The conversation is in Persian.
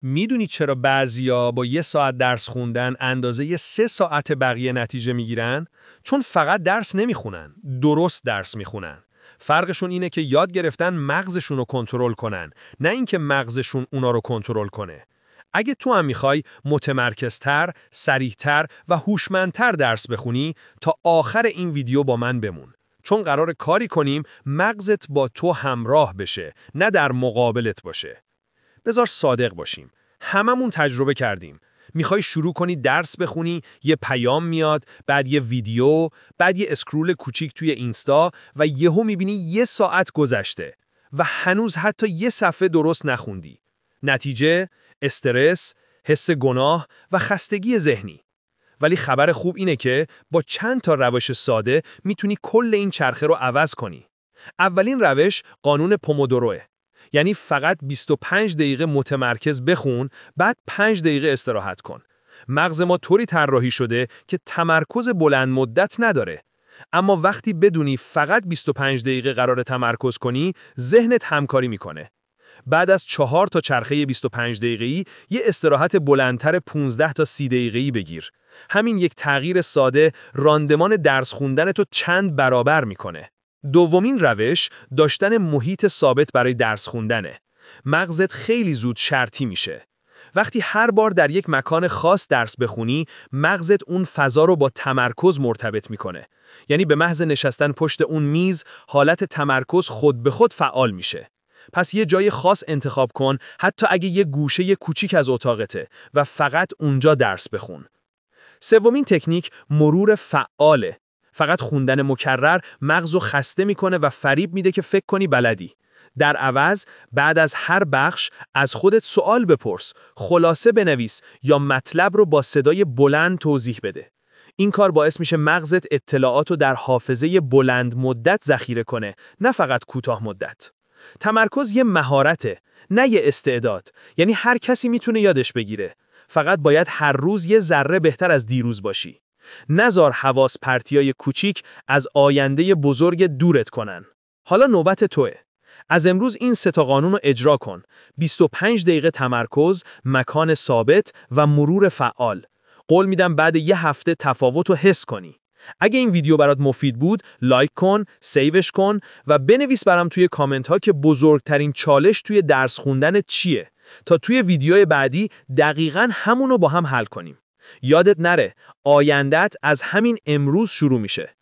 میدونی چرا بعضیا با 1 ساعت درس خوندن اندازه 3 ساعت بقیه نتیجه میگیرن؟ چون فقط درس نمیخونن، درست درس میخونن. فرقشون اینه که یاد گرفتن مغزشون رو کنترل کنن، نه اینکه مغزشون اونا رو کنترل کنه. اگه تو هم میخوای متمرکزتر، سریعتر و هوشمندتر درس بخونی، تا آخر این ویدیو با من بمون. چون قرار کاری کنیم مغزت با تو همراه بشه، نه در مقابلت باشه. بذار صادق باشیم. هممون تجربه کردیم. میخوای شروع کنی درس بخونی، یه پیام میاد، بعد یه ویدیو، بعد یه اسکرول کوچیک توی اینستا و یهو میبینی 1 ساعت گذشته و هنوز حتی یه صفحه درست نخوندی. نتیجه، استرس، حس گناه و خستگی ذهنی. ولی خبر خوب اینه که با چند تا روش ساده میتونی کل این چرخه رو عوض کنی. اولین روش قانون پومودوروه. یعنی فقط 25 دقیقه متمرکز بخون، بعد 5 دقیقه استراحت کن. مغز ما طوری طراحی شده که تمرکز بلند مدت نداره. اما وقتی بدونی فقط 25 دقیقه قرار تمرکز کنی، ذهنت همکاری میکنه. بعد از 4 تا چرخه 25 دقیقه‌ای، یه استراحت بلندتر 15 تا 30 دقیقه‌ای بگیر. همین یک تغییر ساده راندمان درس خوندنتو چند برابر میکنه. دومین روش داشتن محیط ثابت برای درس خوندنه. مغزت خیلی زود شرطی میشه. وقتی هر بار در یک مکان خاص درس بخونی، مغزت اون فضا رو با تمرکز مرتبط میکنه. یعنی به محض نشستن پشت اون میز، حالت تمرکز خود به خود فعال میشه. پس یه جای خاص انتخاب کن، حتی اگه یه گوشه کوچیک از اتاقته، و فقط اونجا درس بخون. سومین تکنیک مرور فعاله. فقط خوندن مکرر مغزو خسته میکنه و فریب میده که فکر کنی بلدی. در عوض بعد از هر بخش از خودت سوال بپرس، خلاصه بنویس یا مطلب رو با صدای بلند توضیح بده. این کار باعث میشه مغزت اطلاعاتو در حافظه بلند مدت ذخیره کنه، نه فقط کوتاه مدت. تمرکز یه مهارته، نه یه استعداد. یعنی هر کسی میتونه یادش بگیره. فقط باید هر روز یه ذره بهتر از دیروز باشی. نذار حواس پرتیای کوچیک از آینده بزرگ دورت کنن. حالا نوبت توئه. از امروز این 3 تا قانون رو اجرا کن. 25 دقیقه تمرکز، مکان ثابت و مرور فعال. قول میدم بعد یه هفته تفاوت رو حس کنی. اگه این ویدیو برات مفید بود، لایک کن، سیوش کن و بنویس برام توی کامنت ها که بزرگترین چالش توی درس خوندن چیه، تا توی ویدیوی بعدی دقیقاً همونو با هم حل کنیم. یادت نره، آیندت از همین امروز شروع میشه.